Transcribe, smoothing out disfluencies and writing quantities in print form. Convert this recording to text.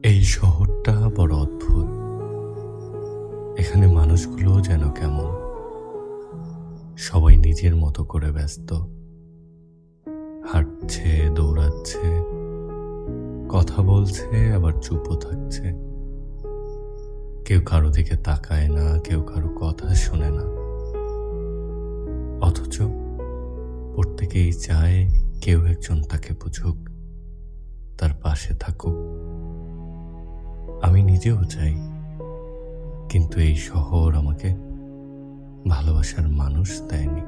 এই শহরটা বড় অদ্ভুত। এখানে মানুষগুলো যেন কেমন, সবাই নিজের মতো করে ব্যস্ত, হাঁটছে, দৌড়াচ্ছে, কথা বলছে, আবার চুপও থাকছে। কেউ কারো দিকে তাকায় না, কেউ কারো কথা শোনে না। অথচ প্রত্যেকেই চায় কেউ একজন তাকে বুঝুক, তার পাশে থাকুক। আমি নিজেও চাই, কিন্তু এই শহর আমাকে ভালোবাসার মানুষ দেয়নি।